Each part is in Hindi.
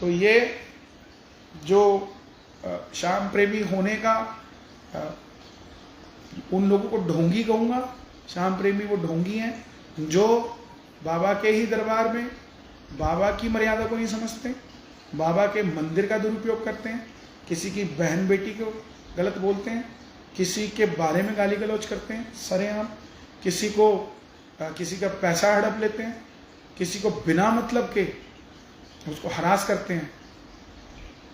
तो ये जो श्याम प्रेमी होने का, उन लोगों को ढोंगी कहूँगा। श्याम प्रेमी वो ढोंगी हैं जो बाबा के ही दरबार में बाबा की मर्यादा को नहीं समझते, बाबा के मंदिर का दुरुपयोग करते हैं, किसी की बहन बेटी को गलत बोलते हैं, किसी के बारे में गाली गलौज करते हैं सरेआम, किसी का पैसा हड़प लेते हैं, किसी को बिना मतलब के उसको हरास करते हैं।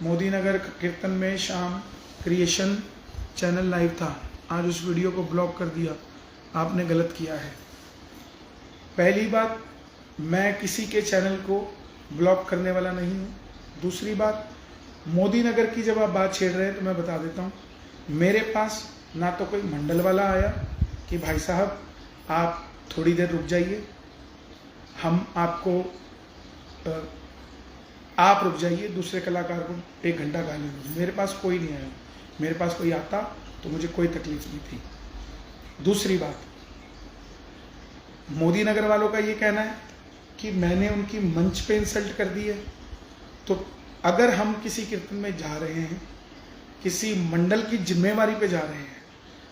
मोदी नगर कीर्तन में शाम क्रिएशन चैनल लाइव था, आज उस वीडियो को ब्लॉक कर दिया, आपने गलत किया है। पहली बात, मैं किसी के चैनल को ब्लॉक करने वाला नहीं हूँ। दूसरी बात, मोदी नगर की जब आप बात छेड़ रहे हैं तो मैं बता देता हूँ, मेरे पास ना तो कोई मंडल वाला आया कि भाई साहब आप थोड़ी देर रुक जाइए, हम आपको आप रुक जाइए, दूसरे कलाकार को 1 घंटा गाने दो। मेरे पास कोई नहीं आया। मेरे पास कोई आता तो मुझे कोई तकलीफ नहीं थी। दूसरी बात, मोदी नगर वालों का ये कहना है कि मैंने उनकी मंच पे इंसल्ट कर दी है। तो अगर हम किसी कीर्तन में जा रहे हैं, किसी मंडल की जिम्मेवारी पे जा रहे हैं,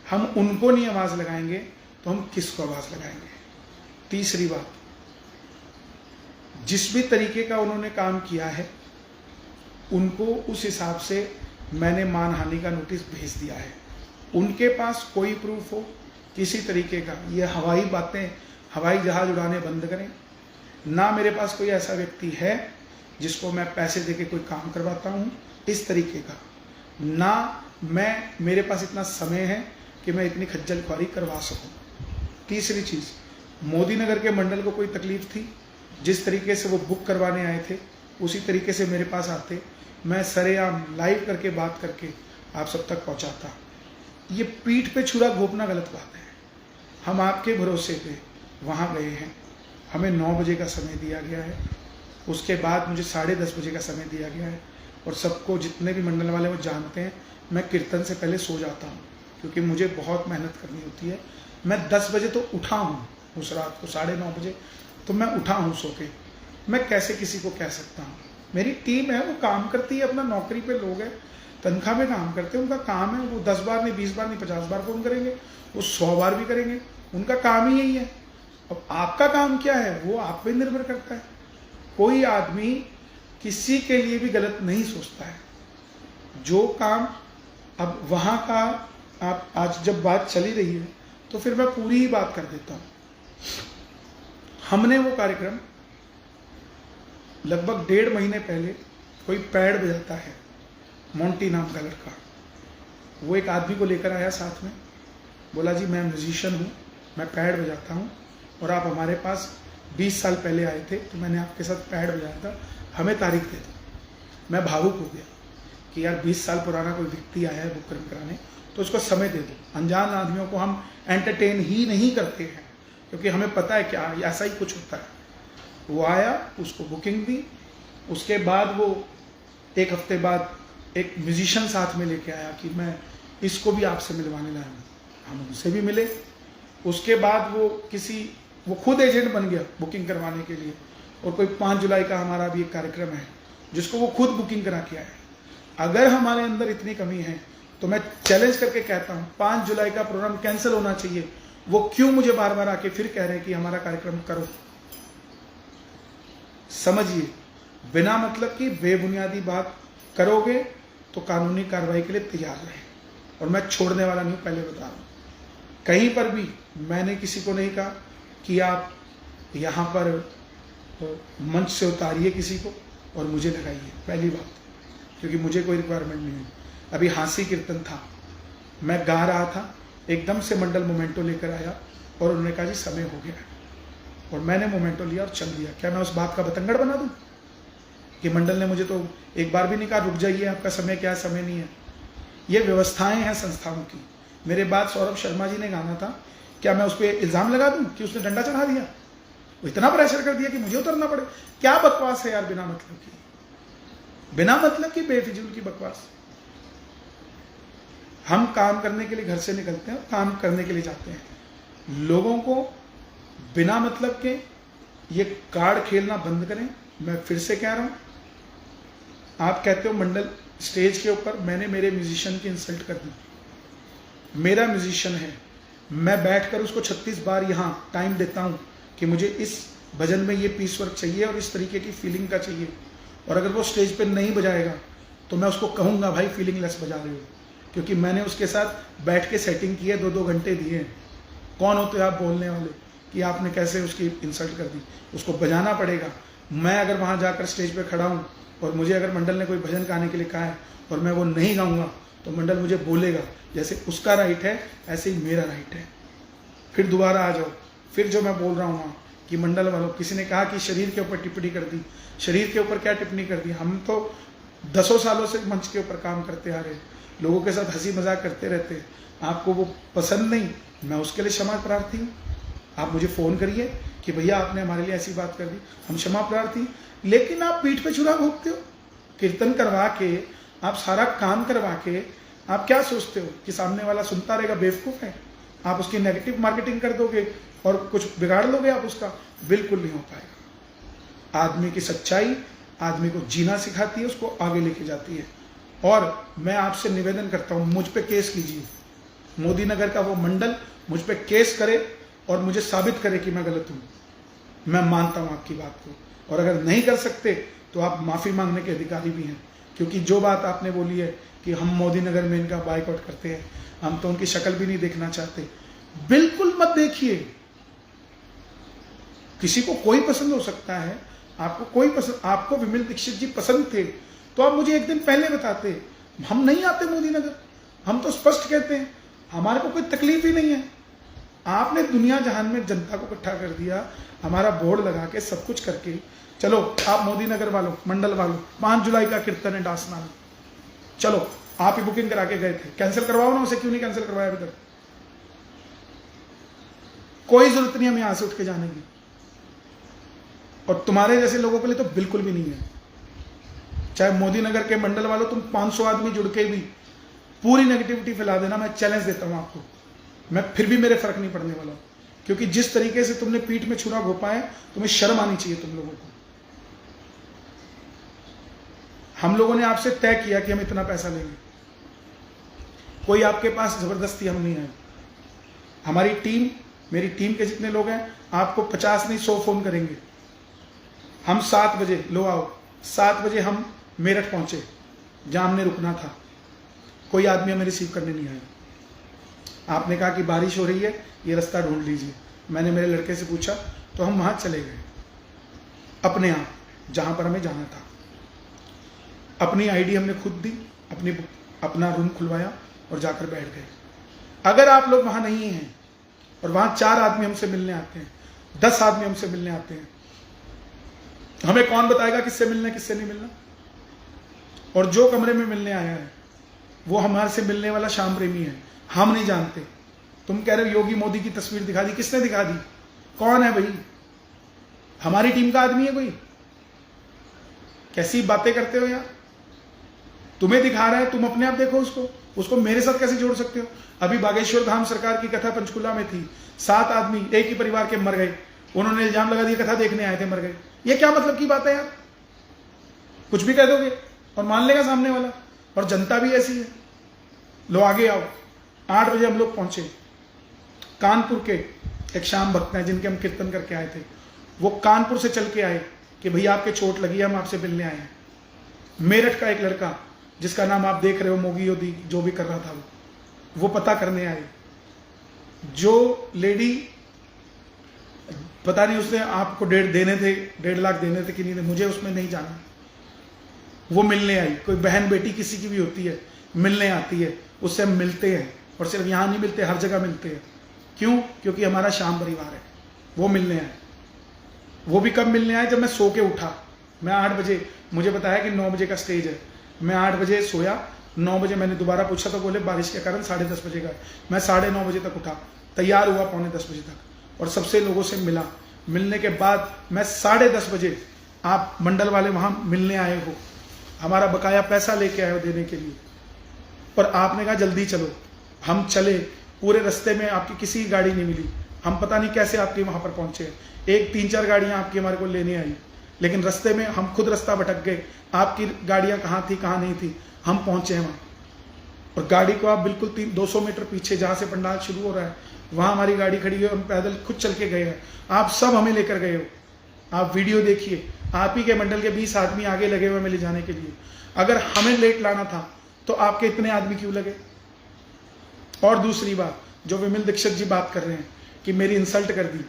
हम उनको नहीं आवाज़ लगाएंगे तो हम किसको आवाज़ लगाएंगे। तीसरी बात, जिस भी तरीके का उन्होंने काम किया है उनको उस हिसाब से मैंने मानहानि का नोटिस भेज दिया है। उनके पास कोई प्रूफ हो किसी तरीके का, ये हवाई बातें, हवाई जहाज उड़ाने बंद करें। ना मेरे पास कोई ऐसा व्यक्ति है जिसको मैं पैसे देके कोई काम करवाता हूँ इस तरीके का, ना मेरे पास इतना समय है कि मैं इतनी खज्जल ख्वारी करवा सकूँ। तीसरी चीज़, मोदी नगर के मंडल को कोई तकलीफ थी, जिस तरीके से वो बुक करवाने आए थे उसी तरीके से मेरे पास आते, मैं सरेआम लाइव करके बात करके आप सब तक पहुंचाता। ये पीठ पे छुरा घोंपना गलत बात है। हम आपके भरोसे पे वहाँ गए हैं, हमें 9 बजे का समय दिया गया है, उसके बाद मुझे 10:30 बजे का समय दिया गया है। और सबको, जितने भी मंडल वाले वो जानते हैं, मैं कीर्तन से पहले सो जाता हूँ क्योंकि मुझे बहुत मेहनत करनी होती है। मैं 10 बजे तो उठा हूँ, उस रात को 9:30 बजे तो मैं उठा हूँ सो के। मैं कैसे किसी को कह सकता हूँ? मेरी टीम है, वो काम करती है, अपना नौकरी पे लोग हैं, तनख्वाह में काम करते हैं, उनका काम है। वो 10 बार नहीं, 20 बार नहीं, 50 बार फोन करेंगे, वो 100 बार भी करेंगे, उनका काम ही यही है। अब आपका काम क्या है वो आप पे निर्भर करता है। कोई आदमी किसी के लिए भी गलत नहीं सोचता है। जो काम अब वहाँ का, आप आज जब बात चली रही है तो फिर मैं पूरी ही बात कर देता हूँ। हमने वो कार्यक्रम लगभग 1.5 महीने पहले, कोई पैड बजाता है, मोंटी नाम का लड़का, वो एक आदमी को लेकर आया साथ में, बोला जी मैं म्यूजिशियन हूँ, मैं पैड बजाता हूँ और आप हमारे पास 20 साल पहले आए थे तो मैंने आपके साथ पैड बजाया था, हमें तारीख दे दो। मैं भावुक हो गया कि यार 20 साल पुराना कोई व्यक्ति आया है बुक कराने, तो उसको समय दे दो। अनजान आदमियों को हम एंटरटेन ही नहीं करते हैं क्योंकि हमें पता है क्या ऐसा ही कुछ होता है। वो आया, उसको बुकिंग दी, उसके बाद वो 1 हफ्ते बाद एक म्यूजिशियन साथ में लेके आया कि मैं इसको भी आपसे मिलवाने लाया हूँ। हम उनसे भी मिले। उसके बाद वो खुद एजेंट बन गया बुकिंग करवाने के लिए। और कोई 5 जुलाई का हमारा भी एक कार्यक्रम है जिसको वो खुद बुकिंग करा के आया। अगर हमारे अंदर इतनी कमी है तो मैं चैलेंज करके कहता हूँ 5 जुलाई का प्रोग्राम कैंसिल होना चाहिए। वो क्यों मुझे बार बार आके फिर कह रहे हैं कि हमारा कार्यक्रम करो? समझिए, बिना मतलब की बेबुनियादी बात करोगे तो कानूनी कार्रवाई के लिए तैयार रहे। और मैं छोड़ने वाला नहीं, पहले बता रहा हूँ। कहीं पर भी मैंने किसी को नहीं कहा कि आप यहाँ पर मंच से उतारिए किसी को और मुझे लगाइए, पहली बात, क्योंकि मुझे कोई रिक्वायरमेंट नहीं है। अभी हांसी कीर्तन था, मैं गा रहा था, एकदम से मंडल मोमेंटो लेकर आया और उन्होंने कहा जी समय हो गया है, और मैंने मोमेंटो लिया और चल दिया। क्या मैं उस बात का बतंगड़ बना दूं कि मंडल ने मुझे तो एक बार भी नहीं कहा रुक जाइए, आपका समय क्या है, समय नहीं है। ये व्यवस्थाएं हैं संस्थाओं की। मेरे बाद सौरभ शर्मा जी ने गाना था, क्या मैं उस पर इल्ज़ाम लगा दूं कि उसने डंडा चढ़ा दिया, वो इतना प्रेशर कर दिया कि मुझे उतरना पड़े? क्या बकवास है यार, बिना मतलब की बेफिजूल की बकवास। हम काम करने के लिए घर से निकलते हैं, काम करने के लिए जाते हैं। लोगों को बिना मतलब के ये कार्ड खेलना बंद करें। मैं फिर से कह रहा हूं, आप कहते हो मंडल स्टेज के ऊपर मैंने मेरे म्यूजिशियन की इंसल्ट कर दी। मेरा म्यूजिशियन है, मैं बैठकर उसको 36 बार यहाँ टाइम देता हूँ कि मुझे इस भजन में ये पीस वर्क चाहिए और इस तरीके की फीलिंग का चाहिए, और अगर वो स्टेज पे नहीं बजाएगा तो मैं उसको कहूँगा भाई फीलिंग लेस बजा रहे हो, क्योंकि मैंने उसके साथ बैठ के सेटिंग की है, 2-2 घंटे दिए हैं। कौन होते आप बोलने वाले कि आपने कैसे उसकी इंसल्ट कर दी? उसको बजाना पड़ेगा। मैं अगर वहाँ जाकर स्टेज पे खड़ा हूँ और मुझे अगर मंडल ने कोई भजन गाने के लिए कहा है और मैं वो नहीं गाऊंगा तो मंडल मुझे बोलेगा, जैसे उसका राइट है ऐसे ही मेरा राइट है। फिर दोबारा आ जाओ, फिर जो मैं बोल रहा हूँ वहाँ कि मंडल वालों, किसी ने कहा कि शरीर के ऊपर टिप्पणी कर दी। शरीर के ऊपर क्या टिप्पणी कर दी? हम तो 10 सालों से मंच के ऊपर काम करते आ रहे हैं, लोगों के साथ हंसी मजाक करते रहते हैं। आपको वो पसंद नहीं, मैं उसके लिए क्षमा प्रार्थी हूँ। आप मुझे फ़ोन करिए कि भैया आपने हमारे लिए ऐसी बात कर दी, हम क्षमा प्रार्थी। लेकिन आप पीठ पे छुरा घोंपते हो, कीर्तन करवा के, आप सारा काम करवा के, आप क्या सोचते हो कि सामने वाला सुनता रहेगा? बेवकूफ़ है। आप उसकी नेगेटिव मार्केटिंग कर दोगे और कुछ बिगाड़ लोगे आप उसका, बिल्कुल नहीं हो पाएगा। आदमी की सच्चाई आदमी को जीना सिखाती है, उसको आगे लेके जाती है। और मैं आपसे निवेदन करता हूँ, मुझ पे केस कीजिए। मोदी नगर का वो मंडल मुझ पे केस करे और मुझे साबित करे कि मैं गलत हूँ। मैं मानता हूँ आपकी बात को, और अगर नहीं कर सकते तो आप माफ़ी मांगने के अधिकारी भी हैं, क्योंकि जो बात आपने बोली है कि हम मोदी नगर में इनका बाइकआउट करते हैं, हम तो उनकी शक्ल भी नहीं देखना चाहते। बिल्कुल मत देखिए। किसी को कोई पसंद हो सकता है, आपको कोई पसंद, आपको विमल दीक्षित जी पसंद थे तो आप मुझे एक दिन पहले बताते। हम नहीं आते मोदी नगर, हम तो स्पष्ट कहते हैं, हमारे को कोई तकलीफ ही नहीं है। आपने दुनिया जहान में जनता को इकट्ठा कर दिया, हमारा बोर्ड लगा के सब कुछ करके। चलो आप मोदी नगर वालों, मंडल वालों, 5 जुलाई का कीर्तन है डासना में, चलो आप ही बुकिंग करा के गए थे, कैंसिल करवाओ ना उसे। क्यों नहीं कैंसिल करवाया अभी तक? कोई जरूरत नहीं हमें यहां से उठ के जाने की, और तुम्हारे जैसे लोगों के लिए तो बिल्कुल भी नहीं है। चाहे मोदी नगर के मंडल वालों, तुम 500 आदमी जुड़ के भी पूरी नेगेटिविटी फैला देना, मैं चैलेंज देता हूं आपको, मैं फिर भी मेरे फर्क नहीं पड़ने वाला। क्योंकि जिस तरीके से तुमने पीठ में छुरा घोपा है, तुम्हें शर्म आनी चाहिए तुम लोगों को। हम लोगों ने आपसे तय किया कि हम इतना पैसा लेंगे, कोई आपके पास जबरदस्ती हम नहीं आए। हमारी टीम, मेरी टीम के जितने लोग हैं, आपको 50 नहीं 100 फोन करेंगे। हम 7 बजे, लो आओ, 7 बजे हम मेरठ पहुंचे जहां हमने रुकना था। कोई आदमी हमें रिसीव करने नहीं आया। आपने कहा कि बारिश हो रही है, ये रास्ता ढूंढ लीजिए। मैंने मेरे लड़के से पूछा तो हम वहां चले गए अपने आप, जहां पर हमें जाना था। अपनी आईडी हमने खुद दी, अपना रूम खुलवाया और जाकर बैठ गए। अगर आप लोग वहां नहीं हैं और वहां 4 आदमी हमसे मिलने आते हैं, 10 आदमी हमसे मिलने आते हैं, हमें कौन बताएगा किससे मिलना किससे नहीं मिलना? और जो कमरे में मिलने आया है वो हमारे से मिलने वाला श्याम प्रेमी है, हम नहीं जानते। तुम कह रहे हो योगी मोदी की तस्वीर दिखा दी, किसने दिखा दी? कौन है भाई? हमारी टीम का आदमी है कोई? कैसी बातें करते हो यार? तुम्हें दिखा रहा है, तुम अपने आप देखो उसको मेरे साथ कैसे जोड़ सकते हो? अभी बागेश्वर धाम सरकार की कथा पंचकुला में थी, 7 आदमी एक ही परिवार के मर गए। उन्होंने इल्जाम लगा दिया कथा देखने आए थे, मर गए। ये क्या मतलब की बात है यार? कुछ भी कह दोगे और मान लेगा सामने वाला, और जनता भी ऐसी है। लो आगे आओ। 8 बजे हम लोग पहुंचे। कानपुर के एक श्याम भक्त हैं जिनके हम कीर्तन करके आए थे, वो कानपुर से चल के आए कि भैया आपके चोट लगी है, हम आपसे मिलने आए हैं। मेरठ का एक लड़का जिसका नाम आप देख रहे हो, मोगी योदी, जो भी कर रहा था वो पता करने आए। जो लेडी, पता नहीं उसने आपको 1.5 लाख देने थे कि नहीं थे, मुझे उसमें नहीं जाना। वो मिलने आई। कोई बहन बेटी किसी की भी होती है, मिलने आती है, उससे हम मिलते हैं। और सिर्फ यहाँ नहीं मिलते, हर जगह मिलते हैं। क्यों? क्योंकि हमारा श्याम परिवार है। वो मिलने आए। वो भी कब मिलने आए? जब मैं सो के उठा। मैं 8 बजे, मुझे बताया कि 9 बजे का स्टेज है। मैं 8 बजे सोया, 9 बजे मैंने दोबारा पूछा तो बोले बारिश के कारण 10:30 बजे का है। मैं 9:30 बजे तक उठा, तैयार हुआ 9:45 बजे तक, और सबसे लोगों से मिला। मिलने के बाद मैं 10:30 बजे, आप मंडल वाले वहां मिलने आए हो, हमारा बकाया पैसा लेके आए हो देने के लिए, पर आपने कहा जल्दी चलो। हम चले, पूरे रास्ते में आपकी किसी गाड़ी नहीं मिली। हम पता नहीं कैसे आपके वहां पर पहुंचे। एक 3-4 गाड़ियां आपकी हमारे को लेने आई। लेकिन रास्ते में हम खुद रास्ता भटक गए, आपकी गाड़ियां कहाँ थी कहाँ नहीं थी, हम पहुंचे वहां। और गाड़ी को आप बिल्कुल 200 मीटर पीछे जहां से पंडाल शुरू हो रहा है वहां हमारी गाड़ी खड़ी है, हम पैदल खुद चल के गए हैं। आप सब हमें लेकर गए हो, आप वीडियो देखिए, आप ही के मंडल के 20 आदमी आगे लगे हुए हमें ले जाने के लिए। अगर हमें लेट लाना था तो आपके इतने आदमी क्यों लगे? और दूसरी बात, जो विमल दीक्षित जी बात कर रहे हैं कि मेरी इंसल्ट कर दी,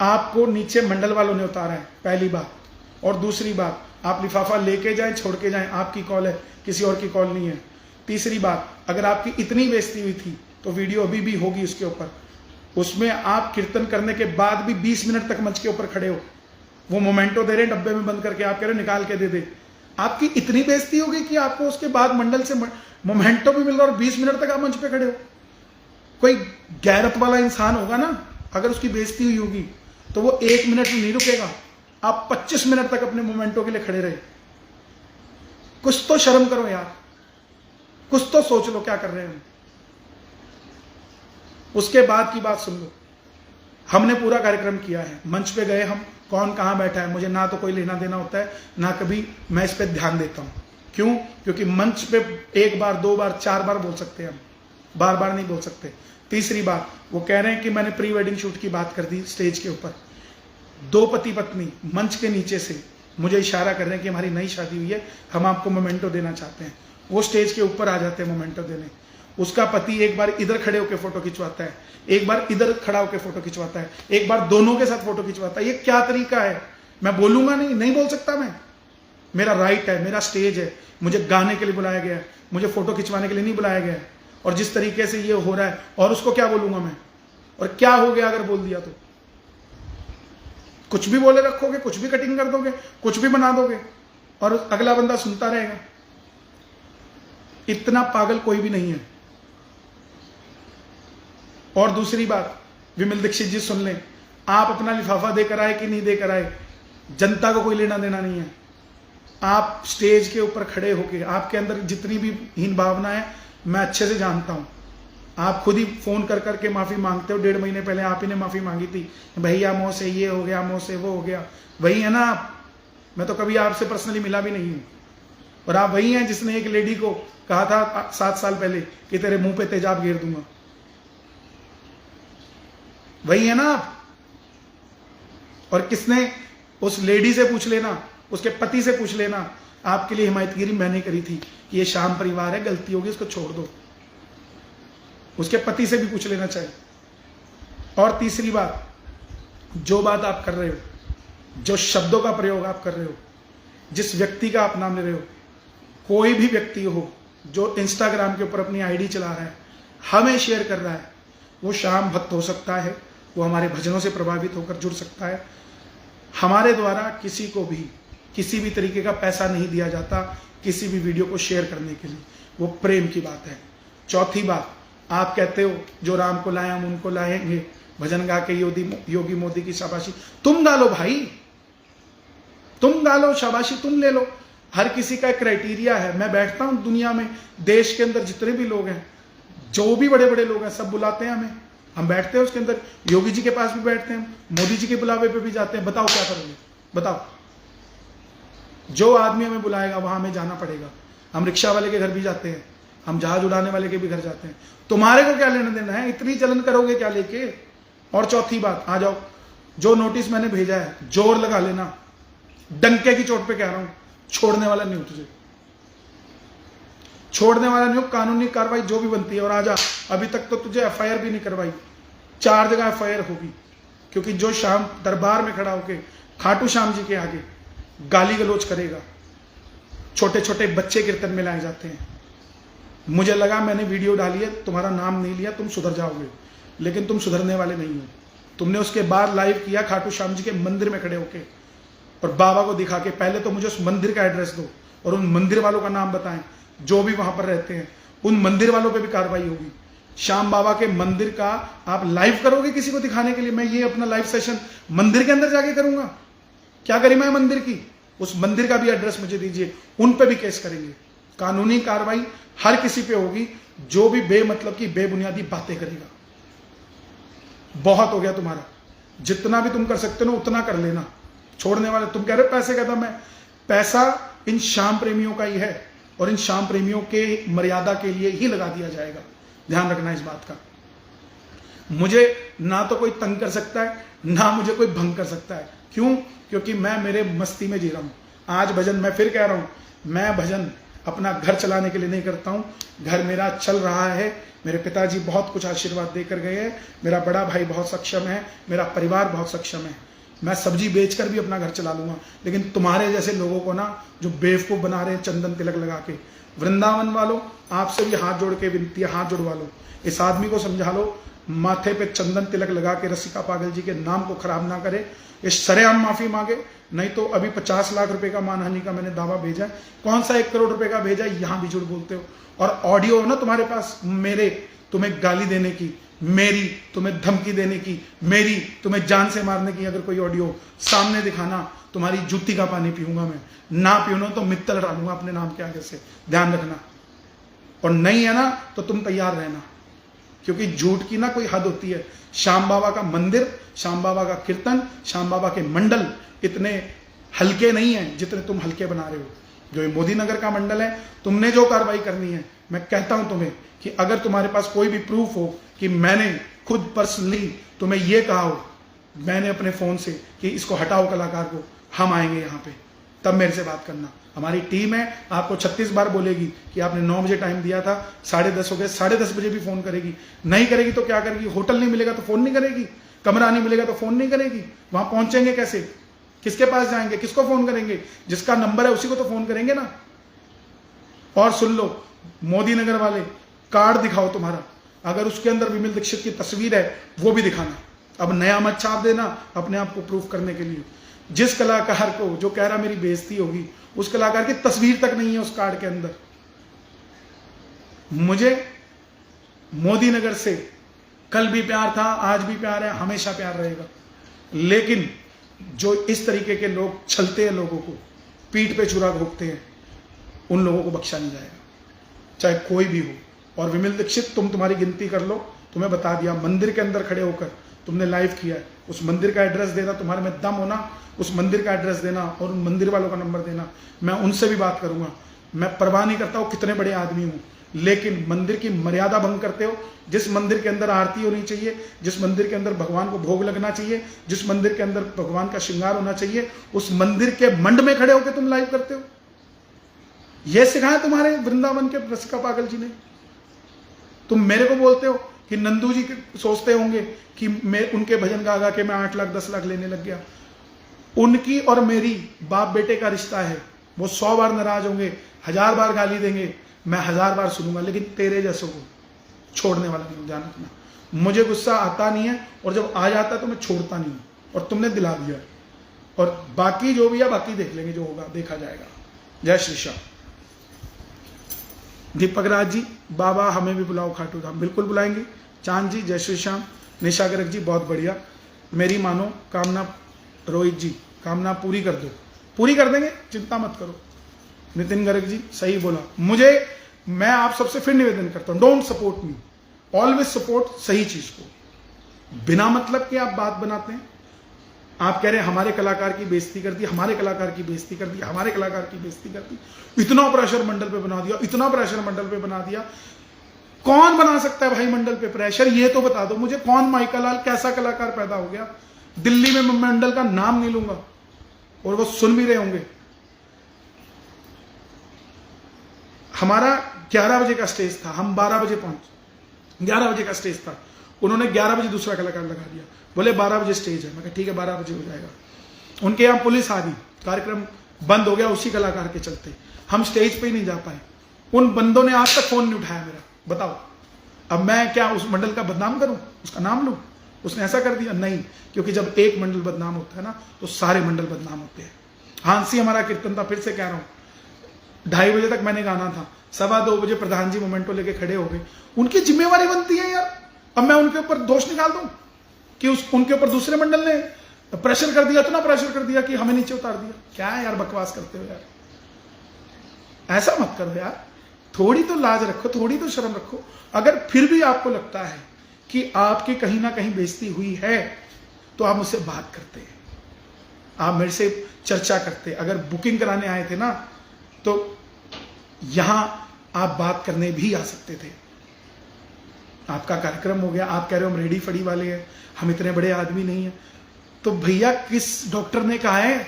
आपको नीचे मंडल वालों ने उतारा है, पहली बात। और दूसरी बात, आप लिफाफा लेके जाएं छोड़ के जाएं, आपकी कॉल है, किसी और की कॉल नहीं है। तीसरी बात, अगर आपकी इतनी बेइज्जती हुई थी तो वीडियो अभी भी होगी उसके ऊपर, उसमें आप कीर्तन करने के बाद भी 20 मिनट तक मंच के ऊपर खड़े हो, वो मोमेंटो दे रहे हैं डब्बे में बंद करके, आप कह रहे हो निकाल के दे दे। आपकी इतनी बेइज्जती होगी कि आपको उसके बाद मंडल से मोमेंटो भी मिल रहा और 20 मिनट तक आप मंच पे खड़े हो। कोई गैरत वाला इंसान होगा ना, अगर उसकी बेइज्जती हुई होगी तो वो 1 मिनट में नहीं रुकेगा, आप 25 मिनट तक अपने मोमेंटो के लिए खड़े रहे। कुछ तो शर्म करो यार, कुछ तो सोच लो क्या कर रहे हैं। उसके बाद की बात सुन लो, हमने पूरा कार्यक्रम किया है, मंच पे गए हम, कौन कहां बैठा है मुझे ना तो कोई लेना देना होता है, ना कभी मैं इस पे ध्यान देता हूं। क्यों? क्योंकि मंच पे 1 बार 2 बार 4 बार बोल सकते हैं हम, बार बार नहीं बोल सकते। तीसरी बात, वो कह रहे हैं कि मैंने प्री वेडिंग शूट की बात कर दी स्टेज के ऊपर, 2 पति पत्नी मंच के नीचे से मुझे इशारा कर रहे हैं कि हमारी नई शादी हुई है, हम आपको मोमेंटो देना चाहते हैं। वो स्टेज के ऊपर आ जाते हैं मोमेंटो देने। उसका पति एक बार इधर खड़े होकर फोटो खिंचवाता है, एक बार इधर खड़ा होकर फोटो खिंचवाता है, एक बार दोनों के साथ फोटो खिंचवाता है। ये क्या तरीका है? मैं बोलूंगा नहीं, नहीं बोल सकता मैं, मेरा राइट है, मेरा स्टेज है, मुझे गाने के लिए बुलाया गया है, मुझे फोटो खिंचवाने के लिए नहीं बुलाया गया है। और जिस तरीके से ये हो रहा है, और उसको क्या बोलूंगा मैं? और क्या हो गया अगर बोल दिया तो? कुछ भी बोले रखोगे, कुछ भी कटिंग कर दोगे, कुछ भी बना दोगे और अगला बंदा सुनता रहेगा। इतना पागल कोई भी नहीं है। और दूसरी बात, विमल दीक्षित जी सुन लें, आप अपना लिफाफा देकर आए कि नहीं देकर आए, जनता को कोई लेना देना नहीं है। आप स्टेज के ऊपर खड़े होके, आपके अंदर जितनी भी हीन भावना है मैं अच्छे से जानता हूं। आप खुद ही फोन कर करके माफी मांगते हो, 1.5 महीने पहले आप ही ने माफी मांगी थी, भैया मुंह से ये हो गया, मुंह से वो हो गया। वही है ना आप? मैं तो कभी आपसे पर्सनली मिला भी नहीं हूं। और आप वही हैं जिसने एक लेडी को कहा था 7 साल पहले कि तेरे मुंह पे तेजाब गिर दूंगा। वही है ना आप? और किसने, उस लेडी से पूछ लेना, उसके पति से पूछ लेना, आपके लिए हिमायतगिरी मैंने करी थी कि ये शाम परिवार है, गलती होगी इसको छोड़ दो। उसके पति से भी पूछ लेना चाहिए। और तीसरी बात, जो बात आप कर रहे हो, जो शब्दों का प्रयोग आप कर रहे हो, जिस व्यक्ति का आप नाम ले रहे हो, कोई भी व्यक्ति हो जो इंस्टाग्राम के ऊपर अपनी आईडी चला रहा है, हमें शेयर कर रहा है, वो श्याम भक्त हो सकता है, वो हमारे भजनों से प्रभावित होकर जुड़ सकता है। हमारे द्वारा किसी को भी किसी भी तरीके का पैसा नहीं दिया जाता किसी भी वीडियो को शेयर करने के लिए, वो प्रेम की बात है। चौथी बात, आप कहते हो जो राम को लाए हम उनको लाएंगे, भजन गा के योगी मोदी की शाबाशी। तुम गा लो भाई, तुम गा लो, शाबाशी तुम ले लो। हर किसी का एक क्राइटेरिया है। मैं बैठता हूं दुनिया में, देश के अंदर जितने भी लोग हैं, जो भी बड़े बड़े लोग हैं, सब बुलाते हैं हमें, हम बैठते हैं उसके अंदर। योगी जी के पास भी बैठते हैं, मोदी जी के बुलावे पे भी जाते हैं। बताओ क्या करोगे? बताओ। जो आदमी हमें बुलाएगा वहां हमें जाना पड़ेगा। हम रिक्शा वाले के घर भी जाते हैं, हम जहाज उड़ाने वाले के भी घर जाते हैं। तुम्हारे को क्या लेना देना है? इतनी जलन करोगे क्या लेके? और चौथी बात, आ जाओ, जो नोटिस मैंने भेजा है जोर लगा लेना, डंके की चोट पे कह रहा हूं, छोड़ने वाला नहीं हूं तुझे, छोड़ने वाला नहीं हूं। कानूनी कार्रवाई जो भी बनती है। और आजा, अभी तक तो तुझे एफआईआर भी नहीं करवाई, 4 जगह एफआईआर होगी, क्योंकि जो शाम दरबार में खड़ा होके खाटू श्याम जी के आगे गाली गलोच करेगा, छोटे छोटे बच्चे कीर्तन में लाए जाते हैं। मुझे लगा मैंने वीडियो डाली है, तुम्हारा नाम नहीं लिया, तुम सुधर जाओगे, लेकिन तुम सुधरने वाले नहीं हो। तुमने उसके बाद लाइव किया खाटू श्याम जी के मंदिर में खड़े होके और बाबा को दिखा के। पहले तो मुझे उस मंदिर का एड्रेस दो और उन मंदिर वालों का नाम बताएं जो भी वहां पर रहते हैं, उन मंदिर वालों पे भी कार्रवाई होगी। श्याम बाबा के मंदिर का आप लाइव करोगे किसी को दिखाने के लिए? मैं ये अपना लाइव सेशन मंदिर के अंदर जाके करूंगा? क्या गरिमा है मंदिर की? उस मंदिर का भी एड्रेस मुझे दीजिए, उन पे भी केस करेंगे। कानूनी कार्रवाई हर किसी पे होगी जो भी बेमतलब की बेबुनियादी बातें करेगा। बहुत हो गया तुम्हारा, जितना भी तुम कर सकते हो उतना कर लेना। छोड़ने वाले, तुम कह रहे हो पैसे का दम है, पैसा इन शाम प्रेमियों का ही है और इन शाम प्रेमियों के मर्यादा के लिए ही लगा दिया जाएगा। ध्यान रखना इस बात का। मुझे ना तो कोई तंग कर सकता है, ना मुझे कोई भंग कर सकता है। क्यों? क्योंकि मैं मेरे मस्ती में जी रहा हूं। आज भजन, मैं फिर कह रहा हूं, मैं भजन अपना घर चलाने के लिए नहीं करता हूं, घर मेरा चल रहा है। मेरे पिताजी बहुत कुछ आशीर्वाद देकर गए हैं, मेरा बड़ा भाई बहुत सक्षम है, मेरा परिवार बहुत सक्षम है। मैं सब्जी बेचकर भी अपना घर चला लूंगा। लेकिन तुम्हारे जैसे लोगों को ना, जो बेवकूफ बना रहे हैं चंदन तिलक लगा के, वृंदावन वालों, आपसे भी हाथ जोड़ के विनती है, हाथ जुड़वा लो, इस आदमी को समझा लो, माथे पे चंदन तिलक लगा के रसिका पागल जी के नाम को खराब ना करे, ये सरेआम माफी मांगे। नहीं तो अभी 50 लाख रुपए का मानहानि का मैंने दावा भेजा है, कौन सा 1 करोड़ रुपए का भेजा है, यहां भी झूठ बोलते हो। और ऑडियो है ना तुम्हारे पास, मेरे तुम्हें गाली देने की, मेरी तुम्हें धमकी देने की, मेरी तुम्हें जान से मारने की, अगर कोई ऑडियो सामने दिखाना, तुम्हारी जूती का पानी पीऊंगा मैं, ना पीऊँ तो मित्तल डालूंगा अपने नाम के आगे से, ध्यान रखना। और नहीं है ना तो तुम तैयार रहना, क्योंकि झूठ की ना कोई हद होती है। श्याम बाबा का मंदिर, श्याम बाबा का कीर्तन, श्याम बाबा के मंडल इतने हल्के नहीं है जितने तुम हल्के बना रहे हो। जो ये मोदी नगर का मंडल है, तुमने जो कार्रवाई करनी है, मैं कहता हूं तुम्हें कि अगर तुम्हारे पास कोई भी प्रूफ हो कि मैंने खुद पर्सनली तुम्हें यह कहा हो, मैंने अपने फोन से कि इसको हटाओ कलाकार को, हम आएंगे यहां पे, तब मेरे से बात करना। हमारी टीम है, आपको 36 बार बोलेगी कि आपने 9 बजे टाइम दिया था, 10:30 हो गए, 10:30 बजे भी फोन करेगी। नहीं करेगी तो क्या करेगी? होटल नहीं मिलेगा तो फोन नहीं करेगी, कमरा नहीं मिलेगा तो फोन नहीं करेगी। वहां पहुंचेंगे कैसे? किसके पास जाएंगे? किसको फोन करेंगे? जिसका नंबर है उसी को तो फोन करेंगे ना। और सुन लो, मोदी नगर वाले, कार्ड दिखाओ तुम्हारा, अगर उसके अंदर विमल दीक्षित की तस्वीर है वो भी दिखाना। अब नया मत छाप देना अपने आप को प्रूफ करने के लिए। जिस कलाकार को जो कह रहा मेरी बेइज्जती होगी, उस कलाकार की तस्वीर तक नहीं है उस कार्ड के अंदर। मुझे मोदी नगर से कल भी प्यार था, आज भी प्यार है, हमेशा प्यार रहेगा। लेकिन जो इस तरीके के लोग छलते हैं, लोगों को पीठ पे छुरा घोंपते हैं, उन लोगों को बख्शा नहीं जाएगा, चाहे कोई भी हो। और विमल दीक्षित, तुम्हारी गिनती कर लो, तुम्हें बता दिया, मंदिर के अंदर खड़े होकर तुमने लाइव किया है, उस मंदिर का एड्रेस देना, तुम्हारे में दम होना, उस मंदिर का एड्रेस देना और उन मंदिर वालों का नंबर देना। मैं उनसे भी बात करूंगा। मैं परवाह नहीं करता हूं कितने बड़े आदमी हूं, लेकिन मंदिर की मर्यादा भंग करते हो। जिस मंदिर के अंदर आरती होनी चाहिए, जिस मंदिर के अंदर भगवान को भोग लगना चाहिए, जिस मंदिर के अंदर भगवान का श्रृंगार होना चाहिए, उस मंदिर के मंड में खड़े होकर तुम लाइव करते हो। यह सिखाया तुम्हारे वृंदावन के रसिका पागल जी ने। तुम मेरे को बोलते हो कि नंदू जी सोचते होंगे कि मैं उनके भजन गा गा के मैं 8 लाख 10 लाख लेने लग गया। उनकी और मेरी बाप बेटे का रिश्ता है। वो 100 बार नाराज होंगे, 1000 बार गाली देंगे, मैं 1000 बार सुनूंगा, लेकिन तेरे जैसों को छोड़ने वाला नहीं। ध्यान रखना, मुझे गुस्सा आता नहीं है, और जब आ जाता है तो मैं छोड़ता नहीं हूं। और तुमने दिला दिया, और बाकी जो भी है बाकी देख लेंगे, जो होगा देखा जाएगा। जय श्री श्याम। दीपक राज जी, बाबा हमें भी बुलाओ खाटू धाम। बिल्कुल बुलाएंगे। चांद जी, जय श्री श्याम। निशा गर्ग जी, बहुत बढ़िया, मेरी मानो कामना। रोहित जी, कामना पूरी कर दो। पूरी कर देंगे, चिंता मत करो। नितिन गर्ग जी, सही बोला। मैं आप सबसे फिर निवेदन करता हूं, don't support me, always support सही चीज को। बिना मतलब के आप बात बनाते हैं। आप कह रहे हैं हमारे कलाकार की बेइज्जती कर दी, हमारे कलाकार की बेइज्जती कर दी, हमारे कलाकार की बेइज्जती कर दी, इतना प्रेशर मंडल पे बना दिया, इतना प्रेशर मंडल पे बना दिया। कौन बना सकता है भाई मंडल पे प्रेशर? ये तो बता दो मुझे, कौन माइका लाल कैसा कलाकार पैदा हो गया? दिल्ली में मैं मंडल का नाम नहीं लूंगा, और वो सुन भी रहे होंगे। हमारा 11 बजे का स्टेज था, हम 12 बजे पहुंचे। 11 बजे का स्टेज था, उन्होंने 11 बजे दूसरा कलाकार लगा दिया, बोले 12 बजे स्टेज है। मैं कहा ठीक है 12 बजे हो जाएगा। उनके यहाँ पुलिस आ गई, कार्यक्रम बंद हो गया उसी कलाकार के चलते। हम स्टेज पे ही नहीं जा पाए। उन बंदों ने आज तक फोन नहीं उठाया मेरा। बताओ, अब मैं क्या उस मंडल का बदनाम करूं, उसका नाम लूं? उसने ऐसा कर दिया? नहीं, क्योंकि जब एक मंडल बदनाम होता है ना, तो सारे मंडल बदनाम होते हैं। हांसी हमारा कीर्तन था, फिर से कह रहा हूं, 2:30 बजे तक मैंने गाना था, 2:15 बजे प्रधान जी मोमेंटो लेके खड़े हो गए। उनकी जिम्मेवारी बनती है यार। अब मैं उनके ऊपर दोष निकाल दूं कि उनके ऊपर दूसरे मंडल ने प्रेशर कर दिया, इतना प्रेशर कर दिया कि हमें नीचे उतार दिया। क्या है यार, बकवास करते हो यार, ऐसा मत करो यार। थोड़ी तो लाज रखो, थोड़ी तो शर्म रखो। अगर फिर भी आपको लगता है कि आपकी कहीं ना कहीं बेइज्जती हुई है, तो आप मुझसे बात करते हैं। आप मेरे से चर्चा करते, अगर बुकिंग कराने आए थे ना तो यहां आप बात करने भी आ सकते थे। आपका कार्यक्रम हो गया, आप कह रहे हो हम रेडी फड़ी वाले हैं, हम इतने बड़े आदमी नहीं है। तो भैया किस डॉक्टर ने कहा है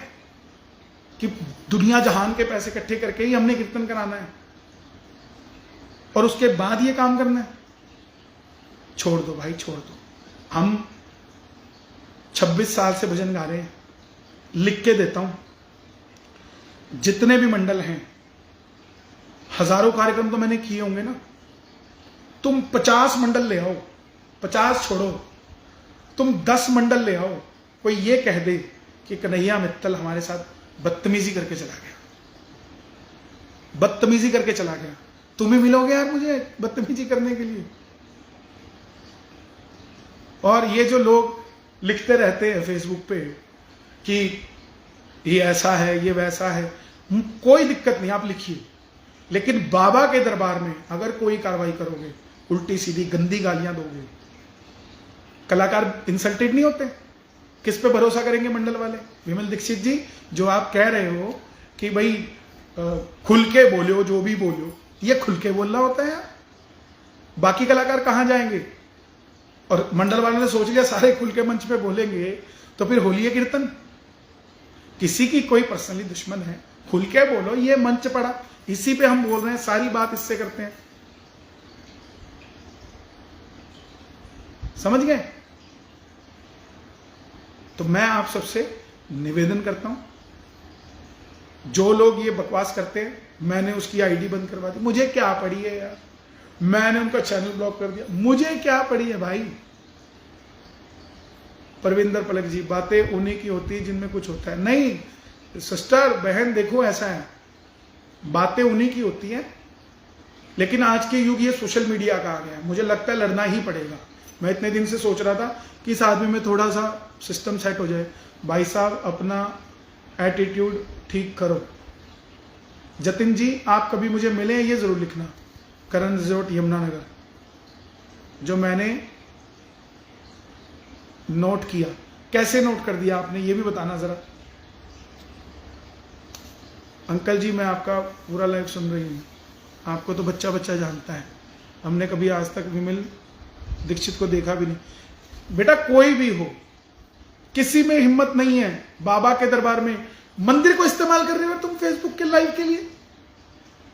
कि दुनिया जहान के पैसे इकट्ठे करके ही हमने कीर्तन कराना है और उसके बाद ये काम करना है? छोड़ दो भाई, छोड़ दो। हम 26 साल से भजन गा रहे हैं, लिख के देता हूं। जितने भी मंडल हैं, हजारों कार्यक्रम तो मैंने किए होंगे ना, तुम 50 मंडल ले आओ, 50 छोड़ो, तुम 10 मंडल ले आओ, कोई ये कह दे कि कन्हैया मित्तल हमारे साथ बदतमीजी करके चला गया, बदतमीजी करके चला गया, तुम ही मिलोगे यार मुझे बदतमीजी करने के लिए? और ये जो लोग लिखते रहते हैं फेसबुक पे कि ये ऐसा है, ये वैसा है, कोई दिक्कत नहीं, आप लिखिए, लेकिन बाबा के दरबार में अगर कोई कार्रवाई करोगे, उल्टी सीधी गंदी गालियां दोगे, कलाकार इंसल्टेड नहीं होते? किस पे भरोसा करेंगे मंडल वाले? विमल दीक्षित जी, जो आप कह रहे हो कि भाई खुल के बोलो, जो भी बोलो, ये खुल के बोलना होता है यार। बाकी कलाकार कहां जाएंगे? और मंडल वाले ने सोच लिया सारे खुल के मंच पे बोलेंगे तो फिर होली है कीर्तन। किसी की कोई पर्सनली दुश्मन है, खुल के बोलो, ये मंच पड़ा, इसी पे हम बोल रहे हैं, सारी बात इससे करते हैं। समझ गए? तो मैं आप सबसे निवेदन करता हूं, जो लोग ये बकवास करते हैं, मैंने उसकी आईडी बंद करवा दी, मुझे क्या पड़ी है यार, मैंने उनका चैनल ब्लॉक कर दिया, मुझे क्या पड़ी है भाई। परविंदर पलक जी, बातें उन्हीं की होती है जिनमें कुछ होता है। नहीं सिस्टर बहन, देखो ऐसा है, बातें उन्हीं की होती हैं, लेकिन आज के युग ये सोशल मीडिया का आ गया है, मुझे लगता है लड़ना ही पड़ेगा। मैं इतने दिन से सोच रहा था कि इस आदमी में थोड़ा सा सिस्टम सेट हो जाए। भाई साहब अपना एटीट्यूड ठीक करो। जतिन जी, आप कभी मुझे मिले ये जरूर लिखना, करण रिजोर्ट यमुनानगर, जो मैंने नोट किया। कैसे नोट कर दिया आपने, ये भी बताना जरा। अंकल जी, मैं आपका पूरा लाइव सुन रही हूँ, आपको तो बच्चा बच्चा जानता है, हमने कभी आज तक विमल दीक्षित को देखा भी नहीं। बेटा कोई भी हो, किसी में हिम्मत नहीं है बाबा के दरबार में, मंदिर को इस्तेमाल कर रहे हो तुम फेसबुक के लाइव के लिए।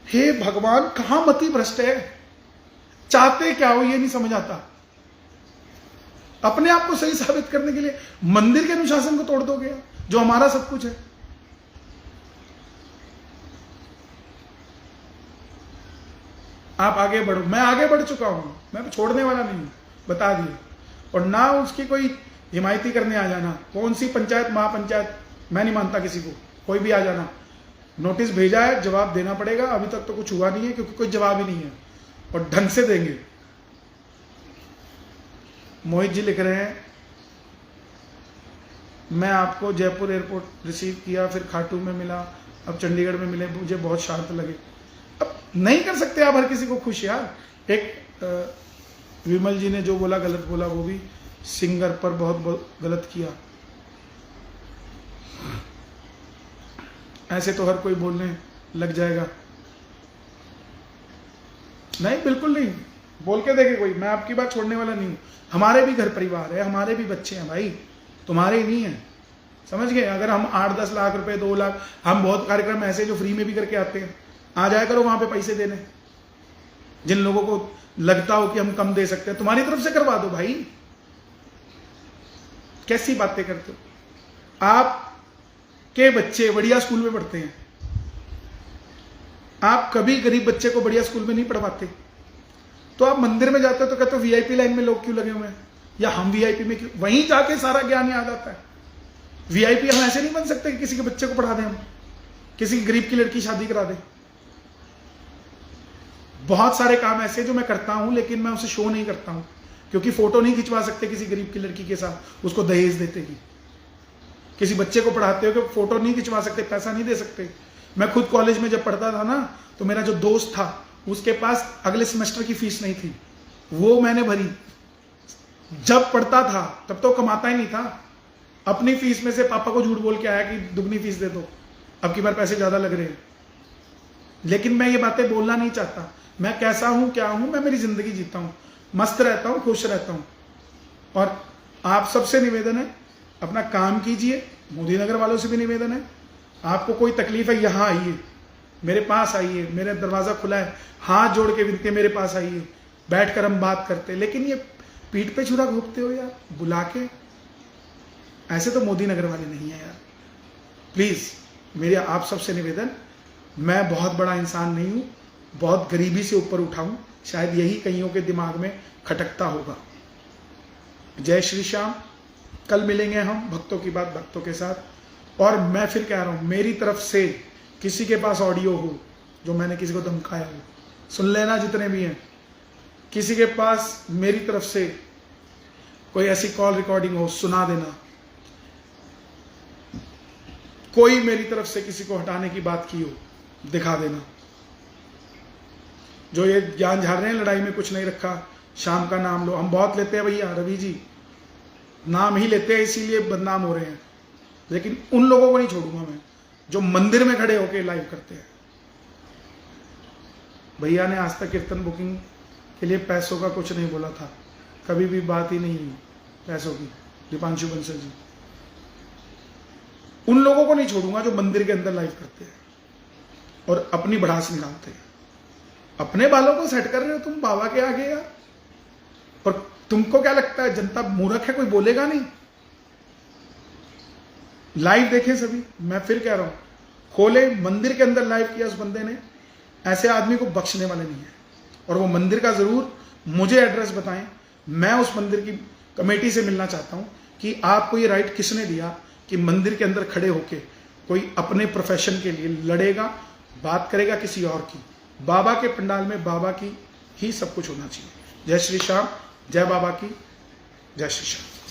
हे भगवान, कहां मति भ्रष्ट है, चाहते क्या हो ये नहीं समझ आता। अपने आप को सही साबित करने के लिए मंदिर के अनुशासन को तोड़ दोगे, जो हमारा सब कुछ है। आप आगे बढ़ो, मैं आगे बढ़ चुका हूं, मैं तो छोड़ने वाला नहीं हूं, बता दिया। और ना उसकी कोई हिमायती करने आ जाना, कौन सी पंचायत महापंचायत, मैं नहीं मानता किसी को, कोई भी आ जाना। नोटिस भेजा है, जवाब देना पड़ेगा। अभी तक तो कुछ हुआ नहीं है क्योंकि कोई जवाब ही नहीं है, और ढंग से देंगे। मोहित जी लिख रहे हैं, मैं आपको जयपुर एयरपोर्ट रिसीव किया, फिर खाटू में मिला, अब चंडीगढ़ में मिले, मुझे बहुत शांत लगे। अब नहीं कर सकते आप हर किसी को खुश यार। एक विमल जी ने जो बोला गलत बोला, वो भी सिंगर पर बहुत गलत किया। ऐसे तो हर कोई बोलने लग जाएगा। नहीं, बिल्कुल नहीं, बोल के देखे कोई, मैं आपकी बात छोड़ने वाला नहीं हूं। हमारे भी घर परिवार है, हमारे भी बच्चे हैं भाई, तुम्हारे ही नहीं है, समझ गए। अगर हम 8-10 लाख रुपए, 2 लाख, हम बहुत कार्यक्रम ऐसे जो फ्री में भी करके आते हैं, आ जाया करो वहां पे पैसे देने। जिन लोगों को लगता हो कि हम कम दे सकते हैं, तुम्हारी तरफ से करवा दो भाई। कैसी बातें करते हो? आप के बच्चे बढ़िया स्कूल में पढ़ते हैं, आप कभी गरीब बच्चे को बढ़िया स्कूल में नहीं पढ़वाते, तो आप मंदिर में जाते हो तो कहते हो वीआईपी लाइन में लोग क्यों लगे हुए हैं, या हम वीआईपी में क्यों? वहीं जाके सारा ज्ञान याद आता है। वीआईपी हम ऐसे नहीं बन सकते कि किसी के बच्चे को पढ़ा दें, हम किसी गरीब की लड़की शादी करा दें। बहुत सारे काम ऐसे जो मैं करता हूं, लेकिन मैं उसे शो नहीं करता हूं, क्योंकि फोटो नहीं खिंचवा सकते किसी गरीब की लड़की के साथ, उसको दहेज देते ही। किसी बच्चे को पढ़ाते हो कि फोटो नहीं खिंचवा सकते, पैसा नहीं दे सकते। मैं खुद कॉलेज में जब पढ़ता था ना, तो मेरा जो दोस्त था उसके पास अगले सेमेस्टर की फीस नहीं थी, वो मैंने भरी। जब पढ़ता था तब तो कमाता ही नहीं था, अपनी फीस में से पापा को झूठ बोल के आया कि दुगनी फीस दे दो, अब की बार पैसे ज्यादा लग रहे हैं। लेकिन मैं ये बातें बोलना नहीं चाहता। मैं कैसा हूं, क्या हूं, मैं मेरी जिंदगी जीता हूं, मस्त रहता हूं, खुश रहता हूं। और आप सबसे निवेदन है, अपना काम कीजिए। मोदी नगर वालों से भी निवेदन है, आपको कोई तकलीफ है यहां आइए, मेरे पास आइए, मेरा दरवाजा खुला है, हाथ जोड़ के विनती, मेरे पास आइए, बैठकर हम बात करते। लेकिन ये पीठ पे छुरा घोंपते हो यार, बुला के। ऐसे तो मोदी नगर वाले नहीं है यार। प्लीज मेरी आप सबसे निवेदन, मैं बहुत बड़ा इंसान नहीं हूं, बहुत गरीबी से ऊपर उठा हूं, शायद यही कईयों के दिमाग में खटकता होगा। जय श्री श्याम। कल मिलेंगे हम भक्तों की बात भक्तों के साथ। और मैं फिर कह रहा हूं, मेरी तरफ से किसी के पास ऑडियो हो जो मैंने किसी को धमकाया हो, सुन लेना जितने भी हैं। किसी के पास मेरी तरफ से कोई ऐसी कॉल रिकॉर्डिंग हो, सुना देना। कोई मेरी तरफ से किसी को हटाने की बात की हो, दिखा देना। जो ये ज्ञान झाड़ रहे हैं, लड़ाई में कुछ नहीं रखा, शाम का नाम लो, हम बहुत लेते हैं भैया, रवि जी नाम ही लेते हैं इसीलिए बदनाम हो रहे हैं। लेकिन उन लोगों को नहीं छोड़ूंगा मैं जो मंदिर में खड़े होकर लाइव करते हैं। भैया ने आज तक कीर्तन बुकिंग के लिए पैसों का कुछ नहीं बोला था, कभी भी बात ही नहीं हुई पैसों की। दीपांशु बंसल जी, उन लोगों को नहीं छोड़ूंगा जो मंदिर के अंदर लाइव करते हैं और अपनी भड़ास निकालते हैं। अपने बालों को सेट कर रहे हो तुम बाबा के आगे यार। और तुमको क्या लगता है जनता मूर्ख है, कोई बोलेगा नहीं? लाइव देखें सभी, मैं फिर कह रहा हूं, खोले, मंदिर के अंदर लाइव किया उस बंदे ने, ऐसे आदमी को बख्शने वाले नहीं है। और वो मंदिर का जरूर मुझे एड्रेस बताएं, मैं उस मंदिर की कमेटी से मिलना चाहता हूं कि आपको ये राइट किसने दिया कि मंदिर के अंदर खड़े होके कोई अपने प्रोफेशन के लिए लड़ेगा, बात करेगा किसी और की। बाबा के पंडाल में बाबा की ही सब कुछ होना चाहिए। जय श्री श्याम, जय बाबा की, जय श्री श्याम।